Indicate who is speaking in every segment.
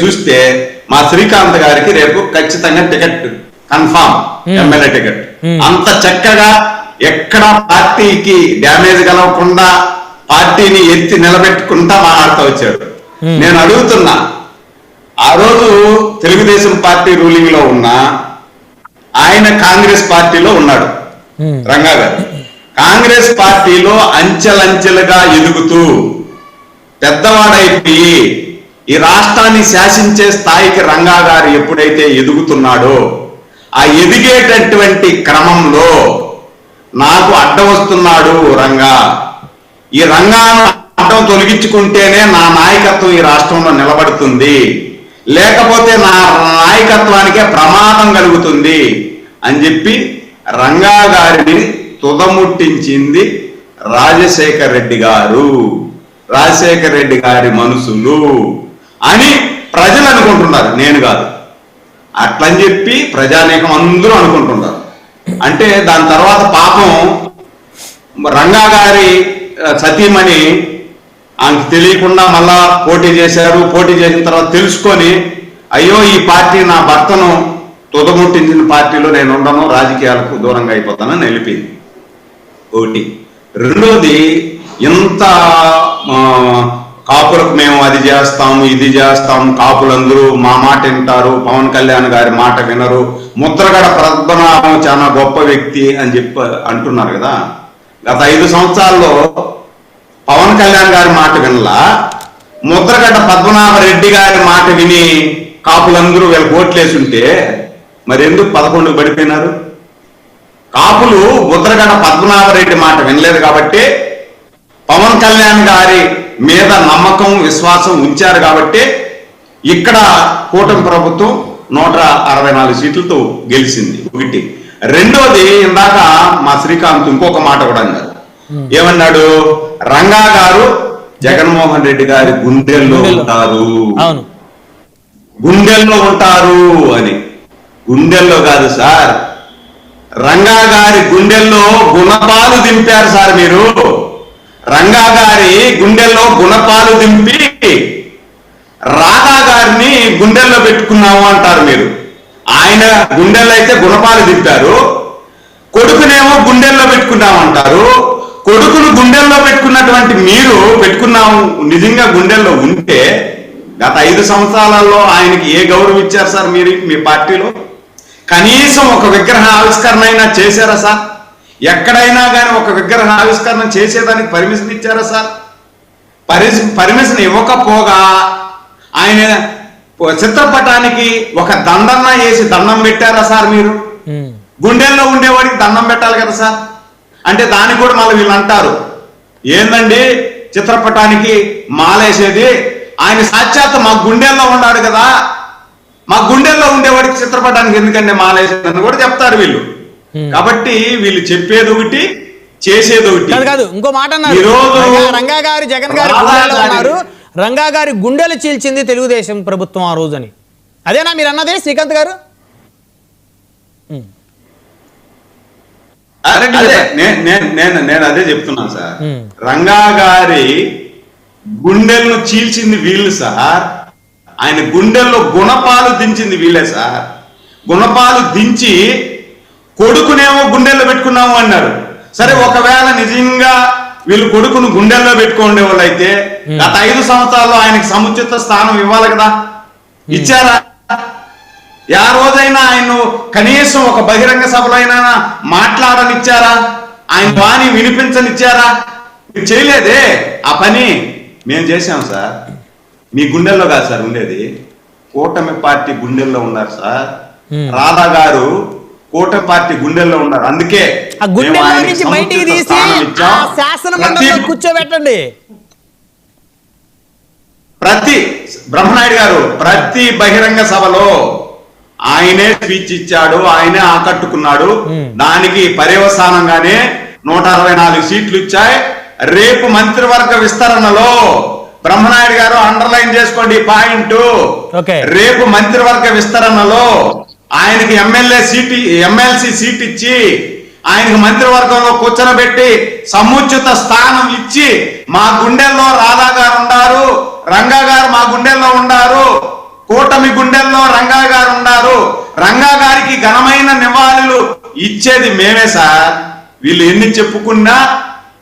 Speaker 1: చూస్తే మా శ్రీకాంత్ గారికి రేపు ఖచ్చితంగా టికెట్ కన్ఫామ్, ఎమ్మెల్యే టికెట్. అంత చక్కగా ఎక్కడ పార్టీకి డ్యామేజ్ కలగకుండా పార్టీని ఎత్తి నిలబెట్టుకుంటా మాట్లాడుతూ వచ్చాడు. నేను అడుగుతున్నా, ఆ రోజు తెలుగుదేశం పార్టీ రూలింగ్ లో ఉన్నా ఆయన కాంగ్రెస్ పార్టీలో ఉన్నాడు. రంగా గారు కాంగ్రెస్ పార్టీలో అంచెలంచెలుగా ఎదుగుతూ పెద్దవాడైపోయి ఈ రాష్ట్రాన్ని శాసించే స్థాయికి రంగా గారు ఎప్పుడైతే ఎదుగుతున్నాడో, ఆ ఎదిగేటటువంటి క్రమంలో నాకు అడ్డం వస్తున్నాడు రంగా, ఈ రంగాను అడ్డం తొలగించుకుంటేనే నా నాయకత్వం ఈ రాష్ట్రంలో నిలబడుతుంది, లేకపోతే నా నాయకత్వానికే ప్రమాదం కలుగుతుంది అని చెప్పి రంగా గారిని తుదముట్టించింది రాజశేఖర్ రెడ్డి గారు, రాజశేఖర్ రెడ్డి గారి మనుషులు అని ప్రజలు అనుకుంటున్నారు, నేను కాదు. అట్లని చెప్పి ప్రజానీకం అందరూ అనుకుంటున్నారు. అంటే దాని తర్వాత పాపం రంగా గారి సతీమణి ఆమెకు తెలియకుండా మళ్ళా పోటీ చేశారు. పోటీ చేసిన తర్వాత తెలుసుకొని, అయ్యో ఈ పార్టీ నా భర్తను తుదముట్టించిన పార్టీలో నేను ఉండను, రాజకీయాలకు దూరంగా అయిపోతానని వెళ్ళిపోయింది. ఒకటి. రెండోది, ఇంత కాపులకు మేము అది చేస్తాము ఇది చేస్తాము, కాపులందరూ మా మాట వింటారు, పవన్ కళ్యాణ్ గారి మాట వినరు, ముద్రగడ పద్మనాభం చాలా గొప్ప వ్యక్తి అని చెప్పి అంటున్నారు కదా. గత 5 సంవత్సరాల్లో పవన్ కళ్యాణ్ గారి మాట వినలా, ముద్రగడ్డ పద్మనాభరెడ్డి గారి మాట విని కాపులందరూ వీళ్ళకి ఓట్లేసి ఉంటే మరి ఎందుకు 11 పడిపోయినారు? కాపులు ముద్రగడ్డ పద్మనాభరెడ్డి మాట వినలేదు కాబట్టి, పవన్ కళ్యాణ్ గారి మీద నమ్మకం విశ్వాసం ఉంచారు కాబట్టి ఇక్కడ కూటమి ప్రభుత్వం 164 సీట్లతో గెలిచింది. ఒకటి. రెండోది, ఇందాక మా శ్రీకాంత్ ఇంకొక మాట కూడా అన్నారు. ఏమన్నాడు? రంగా గారు జగన్మోహన్ రెడ్డి గారి గుండెల్లో ఉంటారు, గుండెల్లో ఉంటారు అని. గుండెల్లో కాదు సార్, రంగా గారి గుండెల్లో గుణపాలు దింపారు సార్ మీరు. రంగా గారి గుండెల్లో గుణపాలు దింపి రాధా గారిని గుండెల్లో పెట్టుకున్నాము అంటారు మీరు. ఆయన గుండెల్లో అయితే గుణపాలు దింపారు, కొడుకునేమో గుండెల్లో పెట్టుకున్నామంటారు. కొడుకును గుండెల్లో పెట్టుకున్నటువంటి మీరు పెట్టుకున్నాము నిజంగా గుండెల్లో ఉంటే గత 5 సంవత్సరాలలో ఆయనకి ఏ గౌరవం ఇచ్చారు సార్ మీరు? మీ పార్టీలో కనీసం ఒక విగ్రహ ఆవిష్కరణ అయినా చేశారా సార్? ఎక్కడైనా కానీ ఒక విగ్రహ ఆవిష్కరణ చేసేదానికి పర్మిషన్ ఇచ్చారా సార్? పర్మిషన్ ఇవ్వకపోగా ఆయన చిత్రపటానికి ఒక దండన్న వేసి దండం పెట్టారా సార్ మీరు? గుండెల్లో ఉండేవాడికి దండం పెట్టాలి కదా సార్. అంటే దానికి కూడా మళ్ళీ వీళ్ళు అంటారు, ఏందండి చిత్రపటానికి మాలేసేది, ఆయన సాక్షాత్ మా గుండెల్లో ఉన్నాడు కదా, మా గుండెల్లో ఉండేవాడికి చిత్రపటానికి ఎందుకంటే మాలేసేది అని కూడా చెప్తారు వీళ్ళు. కాబట్టి వీళ్ళు చెప్పేది ఒకటి, చేసేది ఒకటి
Speaker 2: కాదు. ఇంకో మాట అన్నారు, రంగా గారి జగన్ గారి గుండెల్లో ఉన్నారు, రంగా గారి గుండెలు చీల్చింది తెలుగుదేశం ప్రభుత్వం ఆ రోజని. అదేనా మీరు అన్నదే శ్రీకాంత్ గారు?
Speaker 1: నేను అదే చెప్తున్నాను సార్. రంగా గారి గుండెలను చీల్చింది వీళ్ళు సార్, ఆయన గుండెల్లో గుణపాలు దించింది వీళ్ళే సార్. గుణపాలు దించి కొడుకునేమో గుండెల్లో పెట్టుకున్నాము అన్నారు. సరే, ఒకవేళ నిజంగా వీళ్ళు కొడుకును గుండెల్లో పెట్టుకోండే వాళ్ళు అయితే గత 5 సంవత్సరాల్లో ఆయనకి సముచిత స్థానం ఇవ్వాలి కదా, ఇచ్చారా? ఆ రోజైనా ఆయన కనీసం ఒక బహిరంగ సభలో అయినా మాట్లాడనిచ్చారా? ఆయన వాణి వినిపించనిచ్చారా? మీరు చేయలేదే ఆ పని. మేము చేశాం సార్. మీ గుండెల్లో కాదు సార్ ఉండేది, కూటమి పార్టీ గుండెల్లో ఉన్నారు సార్. రాధా గారు కూటమి పార్టీ గుండెల్లో ఉన్నారు. అందుకే
Speaker 2: కూర్చోబెట్టండి.
Speaker 1: ప్రతి బ్రహ్మనాయుడు గారు ప్రతి బహిరంగ సభలో ఆయనే స్పీచ్ ఇచ్చాడు, ఆయనే ఆకట్టుకున్నాడు. దానికి పర్యవసానంగానే 164 సీట్లు ఇచ్చాయి. రేపు మంత్రివర్గ విస్తరణలో బ్రహ్మనాయుడు గారు అండర్లైన్ చేసుకోండి పాయింట్. రేపు మంత్రివర్గ విస్తరణలో ఆయనకి ఎమ్మెల్సీ సీట్ ఇచ్చి ఆయనకి మంత్రివర్గంలో కూర్చోబెట్టి సముచిత స్థానం ఇచ్చి మా గుండెల్లో రాధా గారు ఉన్నారు, రంగా గారు మా గుండెల్లో ఉన్నారు కూటమి గుండెల్లో రంగా గారు ఉన్నారు. రంగా గారికి ఘనమైన నివాళులు ఇచ్చేది మేమే సార్. వీళ్ళు ఎన్ని చెప్పుకున్నా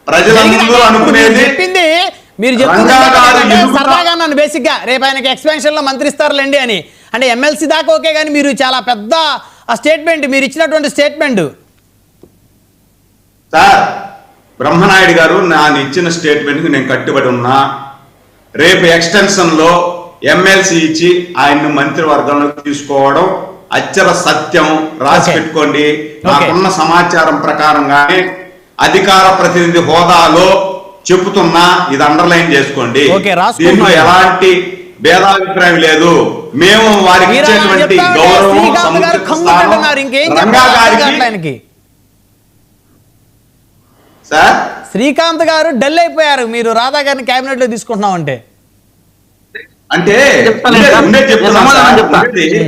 Speaker 1: ప్రజల ముందు అనుకునేది
Speaker 2: చెప్పింది మీరు సరదాగా నన్ను బేసిక్ గా రేపు ఆయనకి ఎక్స్పెన్షన్ లో మంత్రి ఇస్తారులేండి అని. అంటే ఎమ్మెల్సీ దాకా ఓకే, కానీ మీరు చాలా పెద్ద స్టేట్మెంట్ మీరు ఇచ్చినటువంటి స్టేట్మెంట్.
Speaker 1: సార్ బ్రహ్మనాయుడు గారు నేను ఇచ్చిన స్టేట్మెంట్ కి నేను కట్టుబడి ఉన్నా. రేపు ఎక్స్టెన్షన్ లో ఎమ్మెల్సీ ఇచ్చి ఆయన్ని మంత్రివర్గంలో తీసుకోవడం అచ్చర సత్యం. రాసి పెట్టుకోండి. నాకున్న సమాచారం ప్రకారంగానే అధికార ప్రతినిధి హోదాలో చెబుతున్నా, ఇది అండర్లైన్ చేసుకోండి. దీంట్లో ఎలాంటి భేదాభిప్రాయం లేదు. మేము వారికి ఇచ్చేటువంటి గౌరవం రంగా గారికి. సార్
Speaker 2: శ్రీకాంత్ గారు డల్ అయిపోయారు మీరు రాధా గారిని కేబినెట్ లో తీసుకుంటున్నాం అంటే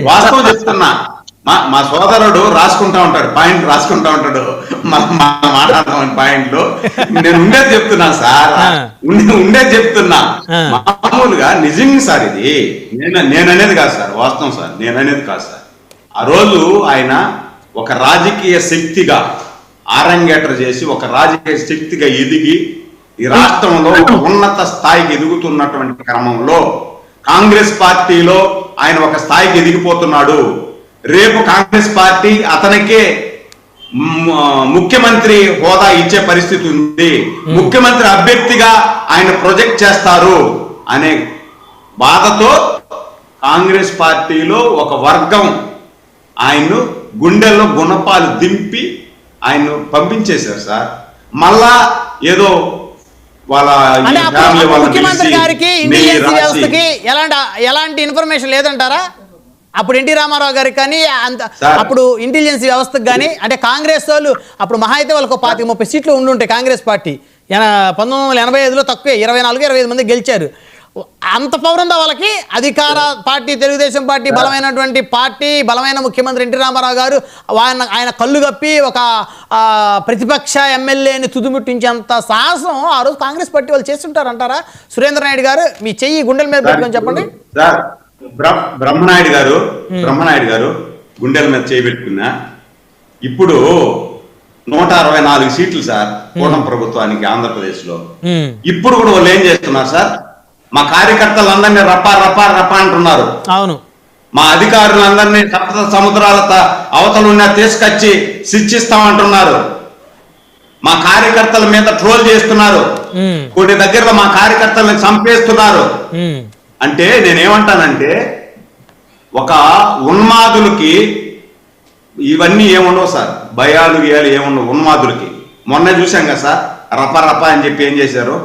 Speaker 1: వాస్తవం చెప్తున్నా. మా సోదరుడు రాసుకుంటా ఉంటాడు, పాయింట్ రాసుకుంటా ఉంటాడు, మాట్లాడతామని పాయింట్లు. నేను ఉండేది చెప్తున్నా సార్, ఉండేది చెప్తున్నా. మామూలుగా నిజంగా సార్ ఇది నేననేది కాదు సార్, వాస్తవం సార్, నేననేది కాదు సార్. ఆ రోజు ఆయన ఒక రాజకీయ శక్తిగా ఆరంగేటర్ చేసి ఒక రాజకీయ శక్తిగా ఎదిగి ఈ రాష్ట్రంలో ఉన్నత స్థాయికి ఎదుగుతున్నటువంటి క్రమంలో కాంగ్రెస్ పార్టీలో ఆయన ఒక స్థాయికి ఎదిగిపోతున్నాడు. రేపు కాంగ్రెస్ పార్టీ అతనికే ముఖ్యమంత్రి హోదా ఇచ్చే పరిస్థితి ఉంది, ముఖ్యమంత్రి అభ్యర్థిగా ఆయన ప్రొజెక్ట్ చేస్తారు అనే బాధతో కాంగ్రెస్ పార్టీలో ఒక వర్గం ఆయన్ను గుండెల్లో గుణపాలు దింపి ఆయన్ను పంపించేశారు సార్. మళ్ళా ఏదో వాళ్ళ
Speaker 2: ముఖ్యమంత్రి గారికి ఇంటెలిజెన్స్ వ్యవస్థకి ఎలాంటి ఇన్ఫర్మేషన్ లేదంటారా? అప్పుడు ఎన్టీ రామారావు గారికి కానీ అప్పుడు ఇంటెలిజెన్స్ వ్యవస్థకు కానీ, అంటే కాంగ్రెస్ వాళ్ళు అప్పుడు మహా అయితే వాళ్ళకు 25-30 సీట్లు ఉండుంటాయి. కాంగ్రెస్ పార్టీ 1985లో తక్కువే 24-25 మంది గెలిచారు. అంత పవర్ ఉందా వాళ్ళకి? అధికార పార్టీ తెలుగుదేశం పార్టీ బలమైనటువంటి పార్టీ, బలమైన ముఖ్యమంత్రి ఎన్టీ రామారావు గారు ఆయన కళ్ళు కప్పి ఒక ప్రతిపక్ష ఎమ్మెల్యేని తుదిముట్టించేంత సాహసం ఆ రోజు కాంగ్రెస్ పార్టీ వాళ్ళు చేస్తుంటారు అంటారా? సురేంద్ర నాయుడు గారు మీ చెయ్యి గుండెల మీద పెట్టుకొని చెప్పండి.
Speaker 1: బ్రహ్మనాయుడు గారు గుండెల మీద చేయబెట్టుకున్నా. ఇప్పుడు 164 సీట్లు సార్ కూటమి ప్రభుత్వానికి ఆంధ్రప్రదేశ్ లో. ఇప్పుడు కూడా వాళ్ళు ఏం చేస్తున్నారు సార్? మా కార్యకర్తలందరినీ రప్పా రప్పా రప్పా అంటున్నారు.
Speaker 2: అవును.
Speaker 1: మా అధికారులందరినీ సప్త సముద్రాల అవతలున్న తీసుకొచ్చి శిక్షిస్తామంటున్నారు. మా కార్యకర్తల మీద ట్రోల్ చేస్తున్నారు. కొన్ని దగ్గరలో మా కార్యకర్తలను చంపేస్తున్నారు. అంటే నేనేమంటానంటే, ఒక ఉన్మాదులకి ఇవన్నీ ఏముండవు సార్, భయాలు గేయాలు ఏముండవు ఉన్మాదులకి. మొన్న చూసాం కదా సార్, రప రప అని చెప్పి ఏం చేశారు,